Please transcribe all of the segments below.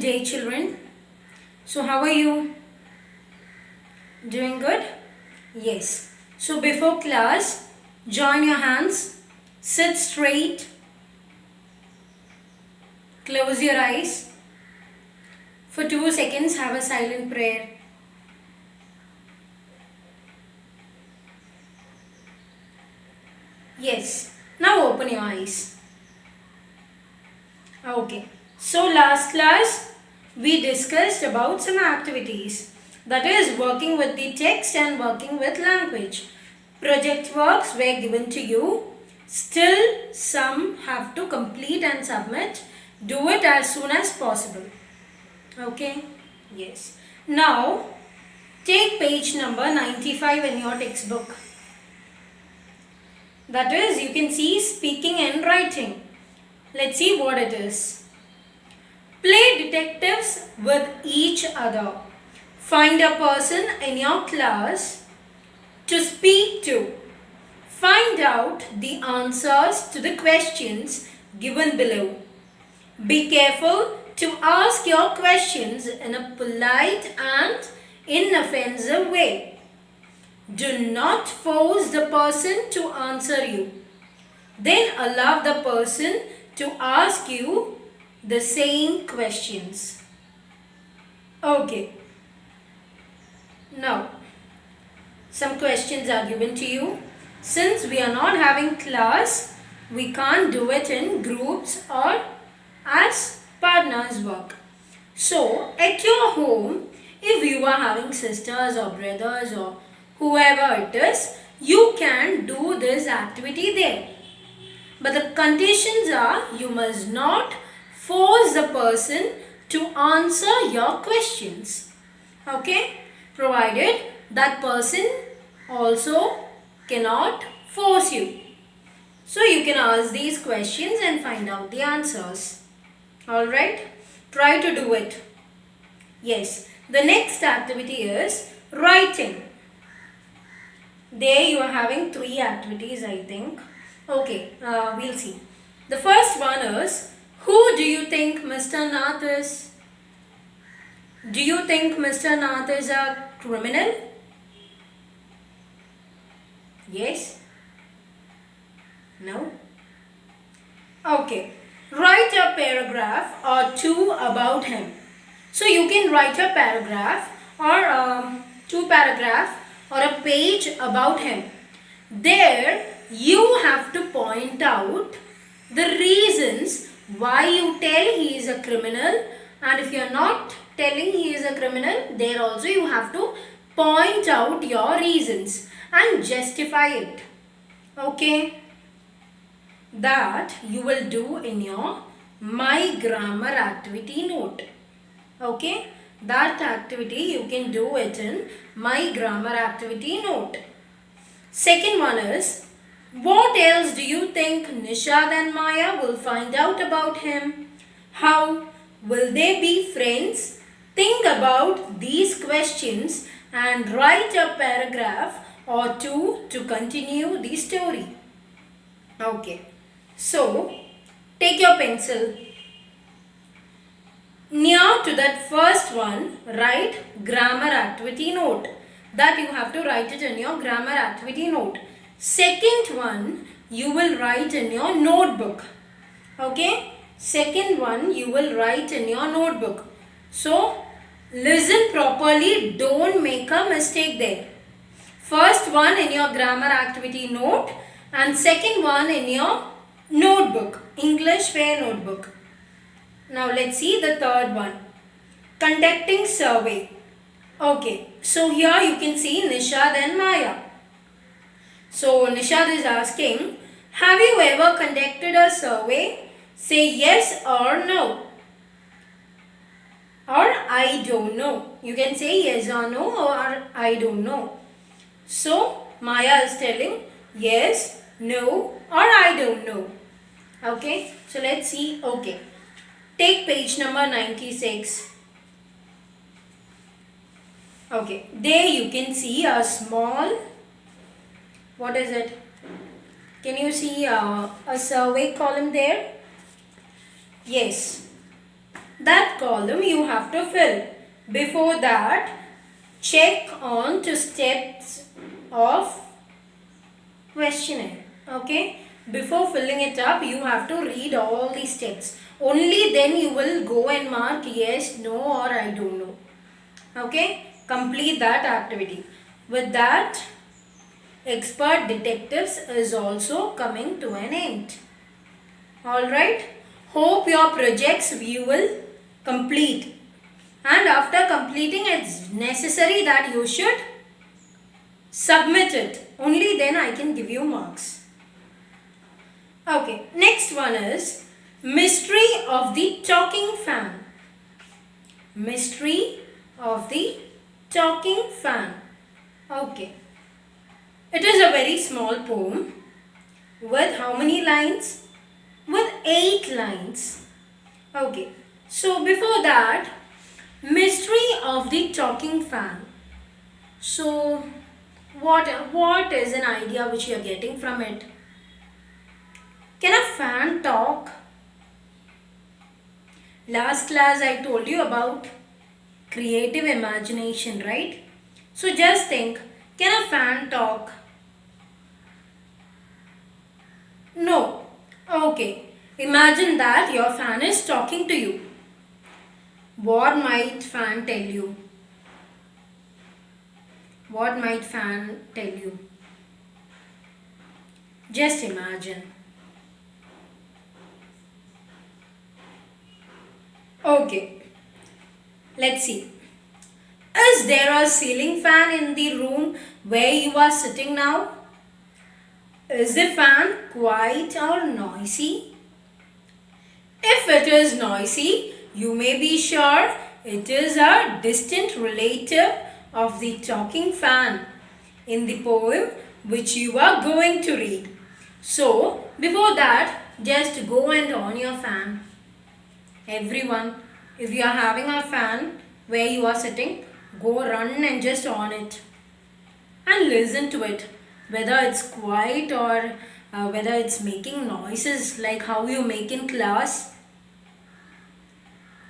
Good day, children. So, how are you? Doing good? Yes. So, before class, join your hands, sit straight, close your eyes. For 2 seconds, have a silent prayer. Yes. Now open your eyes. Okay. So, last class, we discussed about some activities. That is working with the text and working with language. Project works were given to you. Still, some have to complete and submit. Do it as soon as possible. Okay? Yes. Now, take page number 95 in your textbook. That is, you can see speaking and writing. Let's see what it is. Play detectives with each other. Find a person in your class to speak to. Find out the answers to the questions given below. Be careful to ask your questions in a polite and inoffensive way. Do not force the person to answer you. Then allow the person to ask you the same questions. Okay. Now, some questions are given to you. Since we are not having class, we can't do it in groups or as partners work. So, at your home, if you are having sisters or brothers or whoever it is, you can do this activity there. But the conditions are you must not force the person to answer your questions. Okay? Provided that person also cannot force you. So you can ask these questions and find out the answers. Alright? Try to do it. Yes. The next activity is writing. There you are having 3 activities, I think. Okay, we'll see. The first one is, who do you think Mr. Nath is? Do you think Mr. Nath is a criminal? Yes? No? Okay. Write a paragraph or 2 about him. So you can write a paragraph or 2 paragraphs or a page about him. There you have to point out the reasons why you tell he is a criminal, and if you are not telling he is a criminal, there also you have to point out your reasons and justify it. Okay? That you will do in your My Grammar activity note. Okay? That activity you can do it in My Grammar activity note. Second one is, what else do you think Nishad and Maya will find out about him? How will they be friends? Think about these questions and write a paragraph or 2 to continue the story. Okay. So, take your pencil. Near to that first one, write grammar activity note. That you have to write it in your grammar activity note. Second one, you will write in your notebook. Okay? Second one, you will write in your notebook. So, listen properly. Don't make a mistake there. First one in your grammar activity note and second one in your notebook. English fair notebook. Now, let's see the third one. Conducting survey. Okay, so here you can see Nishad and Maya. So Nishad is asking, have you ever conducted a survey? Say yes or no. Or I don't know. You can say yes or no or I don't know. So Maya is telling yes, no or I don't know. Okay, so let's see. Okay, take page number 96. Okay, there you can see a small, what is it? Can you see a survey column there? Yes. That column you have to fill. Before that, check on to steps of questionnaire. Okay? Before filling it up, you have to read all the steps. Only then you will go and mark yes, no or I don't know. Okay? Complete that activity. With that, expert detectives is also coming to an end. Alright? Hope your projects you will complete. And after completing, it's necessary that you should submit it. Only then I can give you marks. Okay, next one is mystery of the talking fan. Mystery of the talking fan. Okay. It is a very small poem with how many lines? With 8 lines. Okay. So before that, mystery of the talking fan. So what is an idea which you are getting from it? Can a fan talk? Last class I told you about creative imagination, right? So just think, can a fan talk? No. Okay. Imagine that your fan is talking to you. What might fan tell you? What might fan tell you? Just imagine. Okay. Let's see. Is there a ceiling fan in the room where you are sitting now? Is the fan quiet or noisy? If it is noisy, you may be sure it is a distant relative of the talking fan in the poem which you are going to read. So, before that, just go and on your fan. Everyone, if you are having a fan where you are sitting, go run and just on it and listen to it, whether it's quiet or whether it's making noises like how you make in class.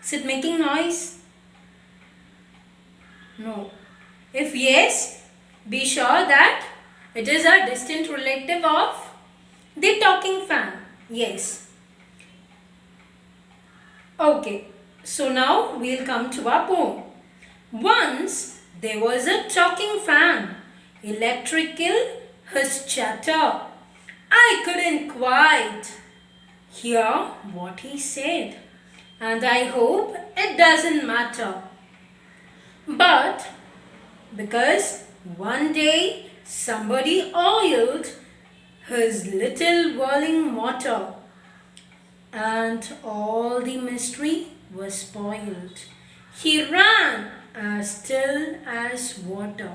Is it making noise? No. If yes, be sure that it is a distant relative of the talking fan. Yes. Okay. So now we'll come to our poem. Once there was a talking fan, electrical his chatter. I couldn't quite hear what he said, and I hope it doesn't matter. But because one day somebody oiled his little whirling motor and all the mystery was spoiled. He ran as still as water.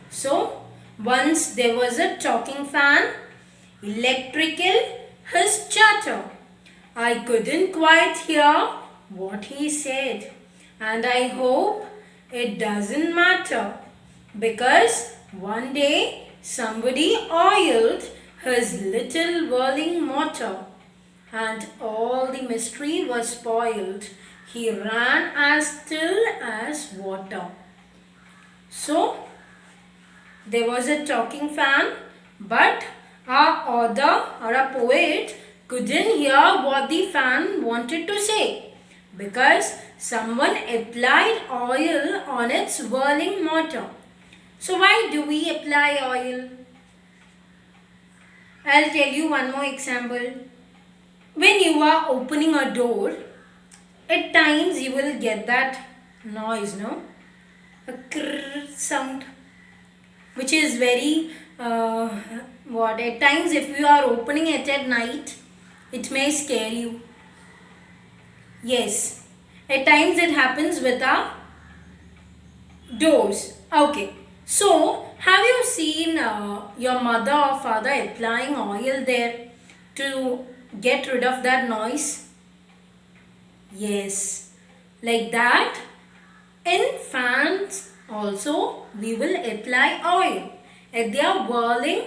So, once there was a talking fan, electrical his chatter. I couldn't quite hear what he said, and I hope it doesn't matter because one day somebody oiled his little whirling motor and all the mystery was spoiled. He ran as still as water. So, there was a talking fan, but our author or a poet couldn't hear what the fan wanted to say because someone applied oil on its whirling motor. So why do we apply oil? I'll tell you one more example. When you are opening a door, at times you will get that noise, no? A krrr sound, which is very what at times if you are opening it at night, it may scare you. Yes, at times it happens with our doors. Okay, so have you seen your mother or father applying oil there to get rid of that noise? Yes, like that. In fans also we will apply oil at their whirling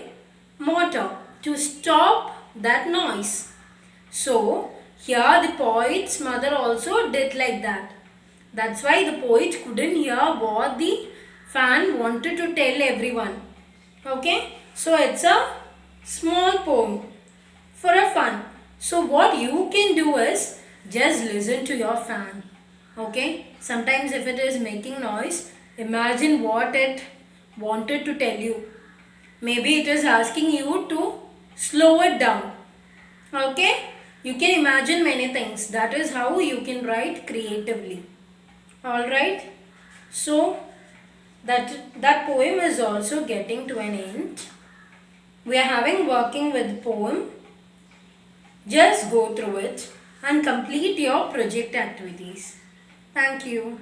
motor to stop that noise. So here the poet's mother also did like that. That's why the poet couldn't hear what the fan wanted to tell everyone. Okay, so it's a small poem for a fun. So what you can do is just listen to your fan. Okay, sometimes if it is making noise, imagine what it wanted to tell you. Maybe it is asking you to slow it down. Okay, you can imagine many things. That is how you can write creatively. Alright, so that poem is also getting to an end. We are having working with poem. Just go through it and complete your project activities. Thank you.